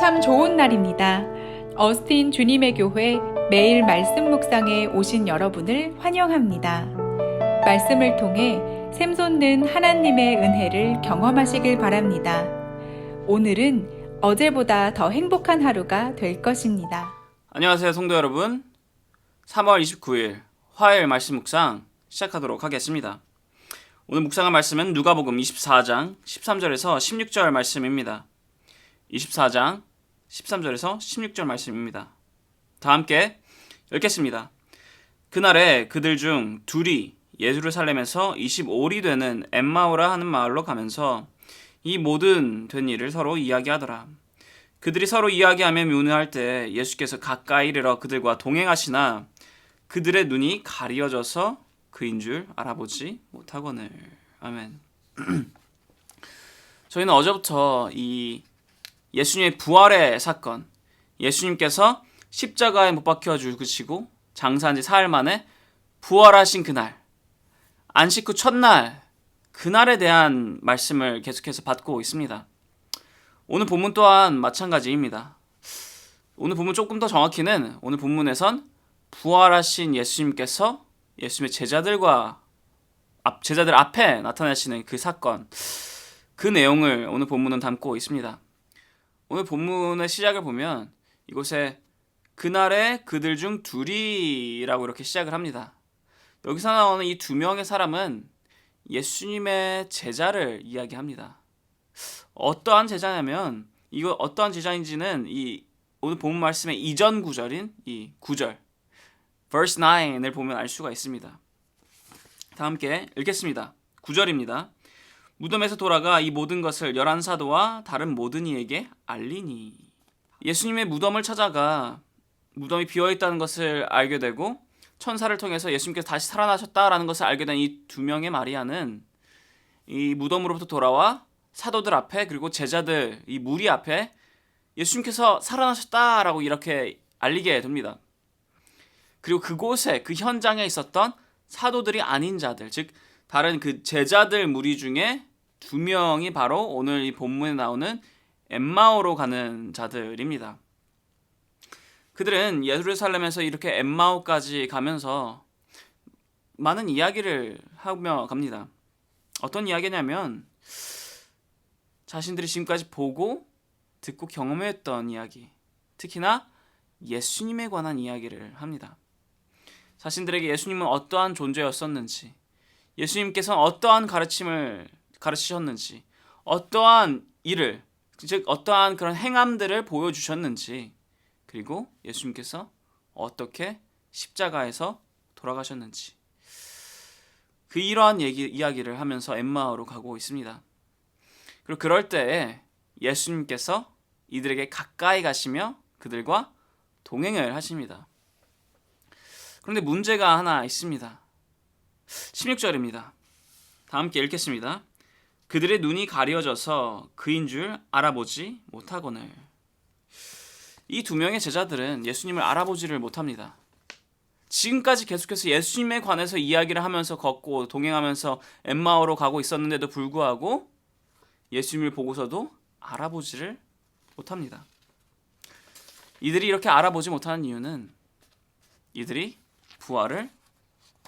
참 좋은 날입니다. 어스틴 주님의 교회 매일 말씀 묵상에 오신 여러분을 환영합니다. 말씀을 통해 샘솟는 하나님의 은혜를 경험하시길 바랍니다. 오늘은 어제보다 더 행복한 하루가 될 것입니다. 안녕하세요, 성도 여러분. 3월 29일 화요일 말씀 묵상 시작하도록 하겠습니다. 오늘 묵상할 말씀은 누가복음 24장 13절에서 16절 말씀입니다. 24장 13절에서 16절 말씀입니다. 다 함께 읽겠습니다. 그날에 그들 중 둘이 예루살렘에서 25리 되는 엠마오라 하는 마을로 가면서 이 모든 된 일을 서로 이야기하더라. 그들이 서로 이야기하며 묘느할 때 예수께서 가까이 이르러 그들과 동행하시나 그들의 눈이 가리어져서 그인 줄 알아보지 못하거늘. 아멘. 저희는 어제부터 이 예수님의 부활의 사건, 예수님께서 십자가에 못 박혀 죽으시고 장사한 지 사흘 만에 부활하신 그날, 안식 후 첫날, 그날에 대한 말씀을 계속해서 받고 있습니다. 오늘 본문 또한 마찬가지입니다. 오늘 본문 조금 더 정확히는 오늘 본문에선 부활하신 예수님께서 예수님의 제자들 앞에 나타나시는 그 사건, 그 내용을 오늘 본문은 담고 있습니다. 오늘 본문의 시작을 보면 이곳에 그날에 그들 중 둘이라고 이렇게 시작을 합니다. 여기서 나오는 이 두 명의 사람은 예수님의 제자를 이야기합니다. 어떠한 제자냐면 이거 어떠한 제자인지는 이 오늘 본문 말씀의 이전 구절인 이 9절 verse 9을 보면 알 수가 있습니다. 다 함께 읽겠습니다. 9절입니다. 무덤에서 돌아가 이 모든 것을 11사도와 다른 모든 이에게 알리니. 예수님의 무덤을 찾아가 무덤이 비어있다는 것을 알게 되고 천사를 통해서 예수님께서 다시 살아나셨다라는 것을 알게 된 이 두 명의 마리아는 이 무덤으로부터 돌아와 사도들 앞에 그리고 제자들 이 무리 앞에 예수님께서 살아나셨다라고 이렇게 알리게 됩니다. 그리고 그곳에 그 현장에 있었던 사도들이 아닌 자들, 즉 다른 그 제자들 무리 중에 두 명이 바로 오늘 이 본문에 나오는 엠마오로 가는 자들입니다. 그들은 예루살렘에서 이렇게 엠마오까지 가면서 많은 이야기를 하며 갑니다. 어떤 이야기냐면 자신들이 지금까지 보고 듣고 경험했던 이야기, 특히나 예수님에 관한 이야기를 합니다. 자신들에게 예수님은 어떠한 존재였었는지, 예수님께서는 어떠한 가르침을 가르치셨는지, 어떠한 일을, 즉 어떠한 그런 행함들을 보여주셨는지, 그리고 예수님께서 어떻게 십자가에서 돌아가셨는지, 그 이러한 이야기를 하면서 엠마오로 가고 있습니다. 그리고 그럴 때에 예수님께서 이들에게 가까이 가시며 그들과 동행을 하십니다. 그런데 문제가 하나 있습니다. 16절입니다. 다 함께 읽겠습니다. 그들의 눈이 가려져서 그인 줄 알아보지 못하거늘. 이 두 명의 제자들은 예수님을 알아보지를 못합니다. 지금까지 계속해서 예수님에 관해서 이야기를 하면서 걷고 동행하면서 엠마오로 가고 있었는데도 불구하고 예수님을 보고서도 알아보지를 못합니다. 이들이 이렇게 알아보지 못하는 이유는 이들이 부활을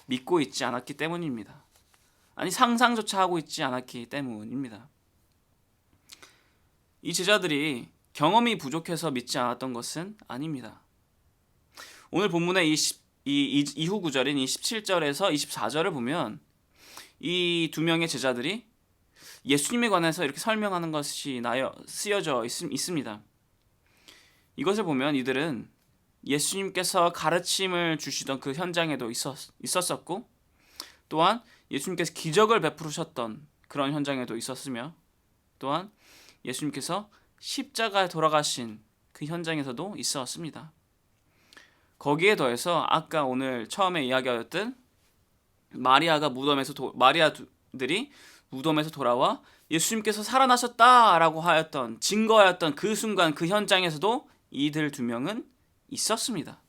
믿고 있지 않았기 때문입니다. 아니 상상조차 하고 있지 않았기 때문입니다. 이 제자들이 경험이 부족해서 믿지 않았던 것은 아닙니다. 오늘 본문의 이후 구절인 이 17절에서 24절을 보면 이 두 명의 제자들이 예수님에 관해서 이렇게 설명하는 것이 쓰여져 있습니다. 이것을 보면 이들은 예수님께서 가르침을 주시던 그 현장에도 있었었고 또한 예수님께서 기적을 베푸셨던 그런 현장에도 있었으며 또한 예수님께서 십자가에 돌아가신 그 현장에서도 있었습니다. 거기에 더해서 아까 오늘 처음에 이야기하였던 마리아들이 무덤에서 돌아와 예수님께서 살아나셨다라고 하였던 증거하였던 그 순간 그 현장에서도 이들 두 명은 있었습니다.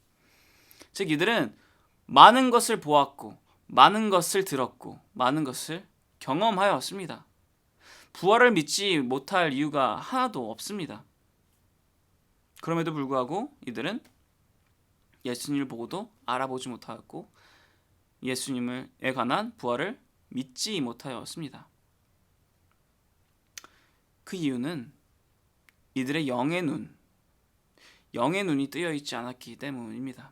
즉 이들은 많은 것을 보았고 많은 것을 들었고 많은 것을 경험하였습니다. 부활을 믿지 못할 이유가 하나도 없습니다. 그럼에도 불구하고 이들은 예수님을 보고도 알아보지 못하였고 예수님에 관한 부활을 믿지 못하였습니다. 그 이유는 이들의 영의 눈이 뜨여 있지 않았기 때문입니다.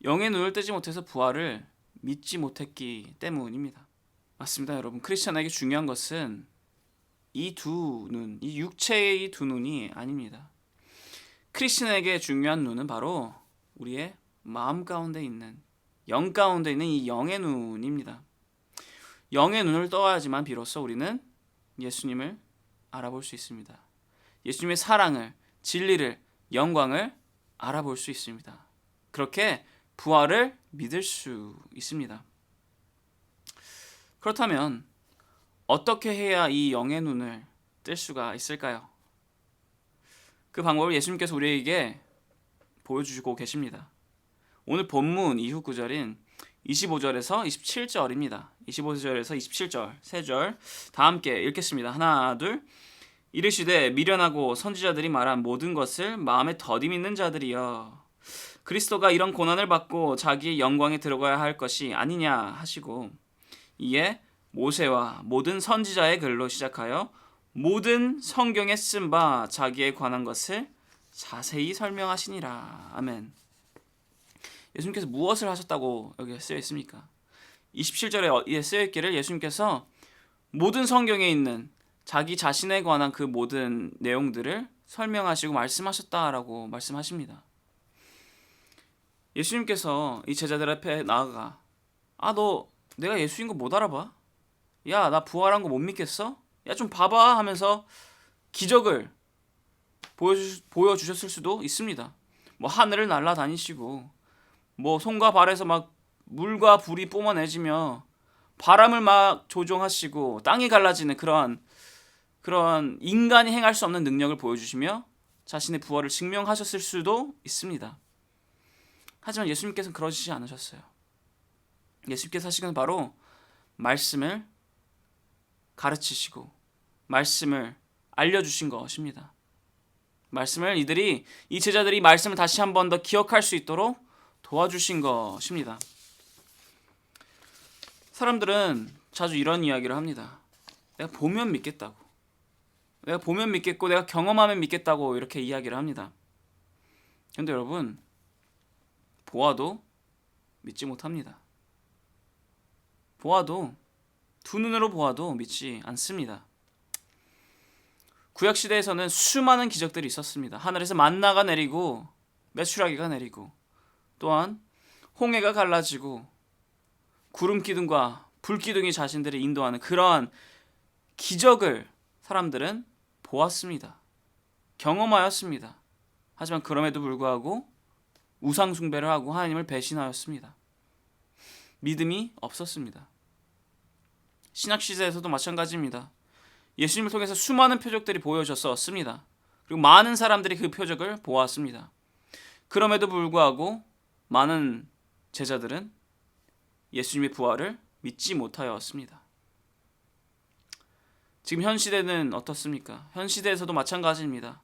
영의 눈을 뜨지 못해서 부활을 믿지 못했기 때문입니다. 맞습니다, 여러분. 크리스천에게 중요한 것은 이 두 눈, 이 육체의 이 두 눈이 아닙니다. 크리스천에게 중요한 눈은 바로 우리의 마음 가운데 있는, 영 가운데 있는 이 영의 눈입니다. 영의 눈을 떠야지만 비로소 우리는 예수님을 알아볼 수 있습니다. 예수님의 사랑을, 진리를, 영광을 알아볼 수 있습니다. 그렇게 부활을 믿을 수 있습니다. 그렇다면 어떻게 해야 이 영의 눈을 뜰 수가 있을까요? 그 방법을 예수님께서 우리에게 보여주시고 계십니다. 오늘 본문 이후 구절인 25절에서 27절입니다. 25절에서 27절, 3절 다 함께 읽겠습니다. 하나, 둘. 이르시되 미련하고 선지자들이 말한 모든 것을 마음에 더디 믿는 자들이여, 그리스도가 이런 고난을 받고 자기의 영광에 들어가야 할 것이 아니냐 하시고, 이에 모세와 모든 선지자의 글로 시작하여 모든 성경에 쓴 바 자기에 관한 것을 자세히 설명하시니라. 아멘. 예수님께서 무엇을 하셨다고 여기에 쓰여 있습니까? 27절에 쓰여 있기를 예수님께서 모든 성경에 있는 자기 자신에 관한 그 모든 내용들을 설명하시고 말씀하셨다라고 말씀하십니다. 예수님께서 이 제자들 앞에 나아가, 너 내가 예수인 거 못 알아봐? 야, 나 부활한 거 못 믿겠어? 야, 좀 봐봐 하면서 기적을 보여주셨을 수도 있습니다. 뭐 하늘을 날아다니시고, 뭐 손과 발에서 막 물과 불이 뿜어내지며 바람을 막 조종하시고 땅이 갈라지는 그런 인간이 행할 수 없는 능력을 보여주시며 자신의 부활을 증명하셨을 수도 있습니다. 하지만 예수님께서는 그러시지 않으셨어요. 예수님께서 하신 건 바로 말씀을 가르치시고 말씀을 알려주신 것입니다. 말씀을 이 제자들이 말씀을 다시 한 번 더 기억할 수 있도록 도와주신 것입니다. 사람들은 자주 이런 이야기를 합니다. 내가 보면 믿겠다고. 내가 보면 믿겠고 내가 경험하면 믿겠다고 이렇게 이야기를 합니다. 그런데 여러분, 보아도 믿지 못합니다. 보아도, 두 눈으로 보아도 믿지 않습니다. 구약시대에서는 수많은 기적들이 있었습니다. 하늘에서 만나가 내리고 메추라기가 내리고, 또한 홍해가 갈라지고 구름기둥과 불기둥이 자신들을 인도하는 그러한 기적을 사람들은 보았습니다. 경험하였습니다. 하지만 그럼에도 불구하고 우상 숭배를 하고 하나님을 배신하였습니다. 믿음이 없었습니다. 신약시대에서도 마찬가지입니다. 예수님을 통해서 수많은 표적들이 보여졌었습니다. 그리고 많은 사람들이 그 표적을 보았습니다. 그럼에도 불구하고 많은 제자들은 예수님의 부활을 믿지 못하였습니다. 지금 현 시대는 어떻습니까? 현 시대에서도 마찬가지입니다.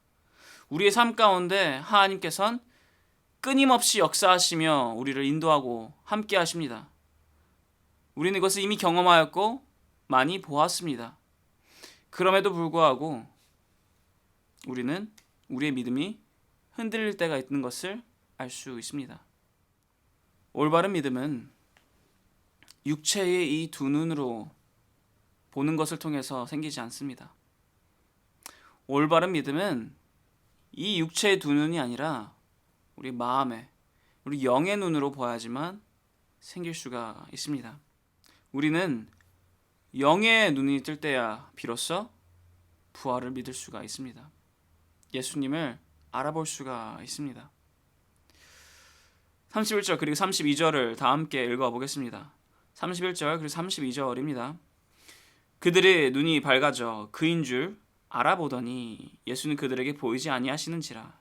우리의 삶 가운데 하나님께서는 끊임없이 역사하시며 우리를 인도하고 함께 하십니다. 우리는 이것을 이미 경험하였고 많이 보았습니다. 그럼에도 불구하고 우리는 우리의 믿음이 흔들릴 때가 있는 것을 알 수 있습니다. 올바른 믿음은 육체의 이 두 눈으로 보는 것을 통해서 생기지 않습니다. 올바른 믿음은 이 육체의 두 눈이 아니라 우리 마음의, 우리 영의 눈으로 봐야지만 생길 수가 있습니다. 우리는 영의 눈이 뜰 때야 비로소 부활을 믿을 수가 있습니다. 예수님을 알아볼 수가 있습니다. 31절 그리고 32절을 다 함께 읽어보겠습니다. 31절 그리고 32절입니다. 그들의 눈이 밝아져 그인 줄 알아보더니 예수는 그들에게 보이지 아니하시는지라.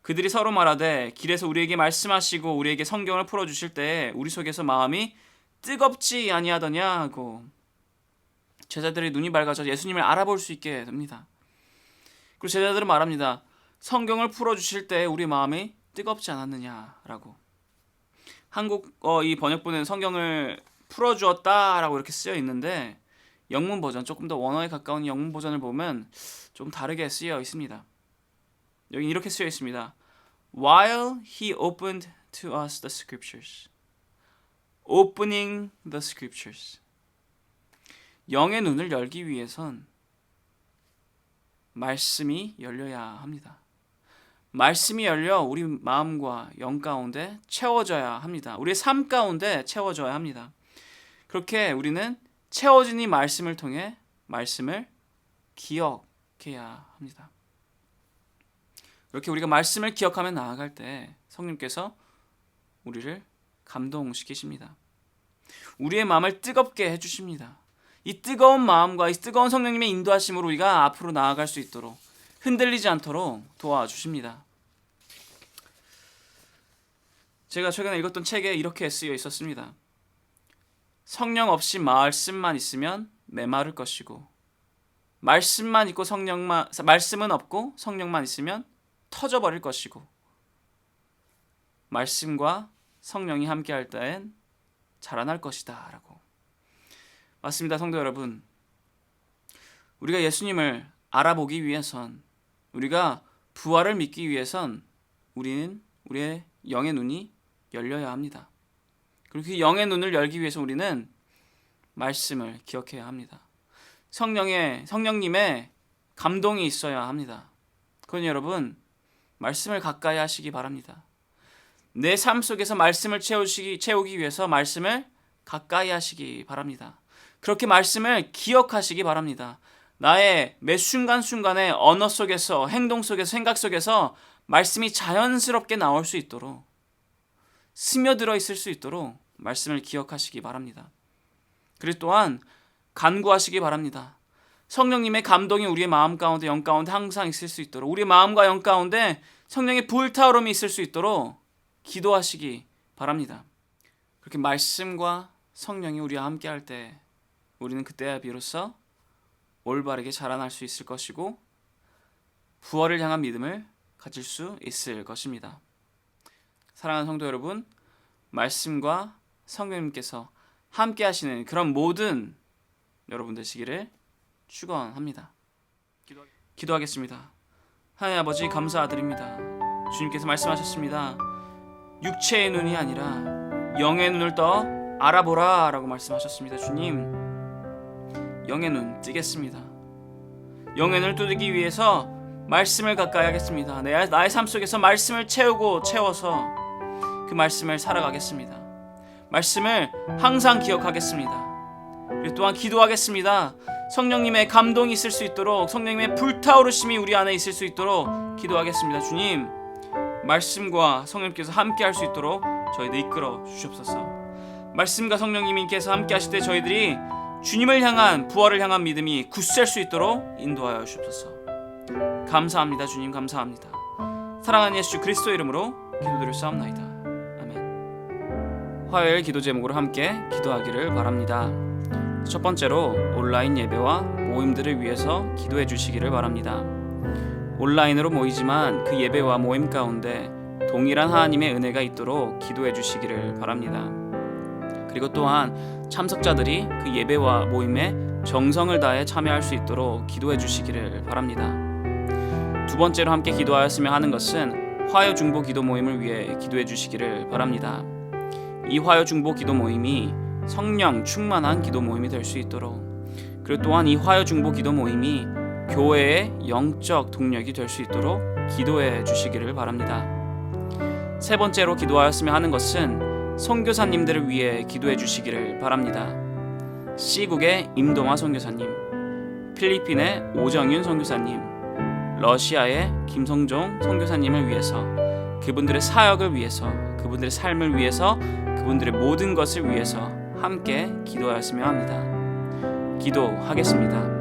그들이 서로 말하되 길에서 우리에게 말씀하시고 우리에게 성경을 풀어주실 때에 우리 속에서 마음이 뜨겁지 아니하더냐 하고, 제자들의 눈이 밝아져 예수님을 알아볼 수 있게 됩니다. 그리고 제자들은 말합니다. 성경을 풀어주실 때 우리 마음이 뜨겁지 않았느냐라고. 한국어 이 번역본은 성경을 풀어주었다라고 이렇게 쓰여 있는데 영문 버전, 조금 더 원어에 가까운 영문 버전을 보면 좀 다르게 쓰여 있습니다. 여기 이렇게 쓰여 있습니다. While he opened to us the scriptures. Opening the scriptures. 영의 눈을 열기 위해선 말씀이 열려야 합니다. 말씀이 열려 우리 마음과 영 가운데 채워져야 합니다. 우리의 삶 가운데 채워져야 합니다. 그렇게 우리는 채워진 이 말씀을 통해 말씀을 기억해야 합니다. 이렇게 우리가 말씀을 기억하며 나아갈 때 성령께서 우리를 감동시키십니다. 우리의 마음을 뜨겁게 해주십니다. 이 뜨거운 마음과 이 뜨거운 성령님의 인도하심으로 우리가 앞으로 나아갈 수 있도록 흔들리지 않도록 도와주십니다. 제가 최근에 읽었던 책에 이렇게 쓰여 있었습니다. 성령 없이 말씀만 있으면 메마를 것이고 말씀은 없고 성령만 있으면 터져버릴 것이고 말씀과 성령이 함께할 때엔 자라날 것이다 라고. 맞습니다, 성도 여러분. 우리가 예수님을 알아보기 위해선, 우리가 부활을 믿기 위해선 우리는 우리의 영의 눈이 열려야 합니다. 그리고 그 영의 눈을 열기 위해서 우리는 말씀을 기억해야 합니다. 성령님의 감동이 있어야 합니다. 그건 여러분, 말씀을 가까이 하시기 바랍니다. 내 삶 속에서 말씀을 채우기 위해서 말씀을 가까이 하시기 바랍니다. 그렇게 말씀을 기억하시기 바랍니다. 나의 매 순간순간의 언어 속에서, 행동 속에서, 생각 속에서 말씀이 자연스럽게 나올 수 있도록, 스며들어 있을 수 있도록 말씀을 기억하시기 바랍니다. 그리고 또한 간구하시기 바랍니다. 성령님의 감동이 우리의 마음 가운데, 영 가운데 항상 있을 수 있도록, 우리의 마음과 영 가운데 성령의 불타오름이 있을 수 있도록 기도하시기 바랍니다. 그렇게 말씀과 성령이 우리와 함께할 때 우리는 그때야 비로소 올바르게 자라날 수 있을 것이고 부활을 향한 믿음을 가질 수 있을 것입니다. 사랑하는 성도 여러분, 말씀과 성령님께서 함께 하시는 그런 모든 여러분 되시기를 축원합니다. 기도하겠습니다. 하나님 아버지, 감사드립니다. 주님께서 말씀하셨습니다. 육체의 눈이 아니라 영의 눈을 떠 알아보라 라고 말씀하셨습니다. 주님, 영의 눈 뜨겠습니다. 영의 눈을 뜨기 위해서 말씀을 가까이 하겠습니다. 나의 삶 속에서 말씀을 채워서 그 말씀을 살아가겠습니다. 말씀을 항상 기억하겠습니다. 그리고 또한 기도하겠습니다. 성령님의 감동이 있을 수 있도록, 성령님의 불타오르심이 우리 안에 있을 수 있도록 기도하겠습니다. 주님, 말씀과 성령님께서 함께 할 수 있도록 저희들 이끌어 주시옵소서. 말씀과 성령님께서 함께 하실 때 저희들이 주님을 향한, 부활을 향한 믿음이 굳셀 수 있도록 인도하여 주시옵소서. 감사합니다. 주님, 감사합니다. 사랑하는 예수 그리스도 이름으로 기도드렸사옵나이다. 아멘. 화요일 기도 제목으로 함께 기도하기를 바랍니다. 첫 번째로 온라인 예배와 모임들을 위해서 기도해 주시기를 바랍니다. 온라인으로 모이지만 그 예배와 모임 가운데 동일한 하나님의 은혜가 있도록 기도해 주시기를 바랍니다. 그리고 또한 참석자들이 그 예배와 모임에 정성을 다해 참여할 수 있도록 기도해 주시기를 바랍니다. 두 번째로 함께 기도하였으면 하는 것은 화요 중보 기도 모임을 위해 기도해 주시기를 바랍니다. 이 화요 중보 기도 모임이 성령 충만한 기도 모임이 될 수 있도록, 그리고 또한 이 화요 중보 기도 모임이 교회의 영적 동력이 될 수 있도록 기도해 주시기를 바랍니다. 세 번째로 기도하였으면 하는 것은 선교사님들을 위해 기도해 주시기를 바랍니다. C국의 임동화 선교사님, 필리핀의 오정윤 선교사님, 러시아의 김성종 선교사님을 위해서, 그분들의 사역을 위해서, 그분들의 삶을 위해서, 그분들의 모든 것을 위해서 함께 기도하였으면 합니다. 기도하겠습니다.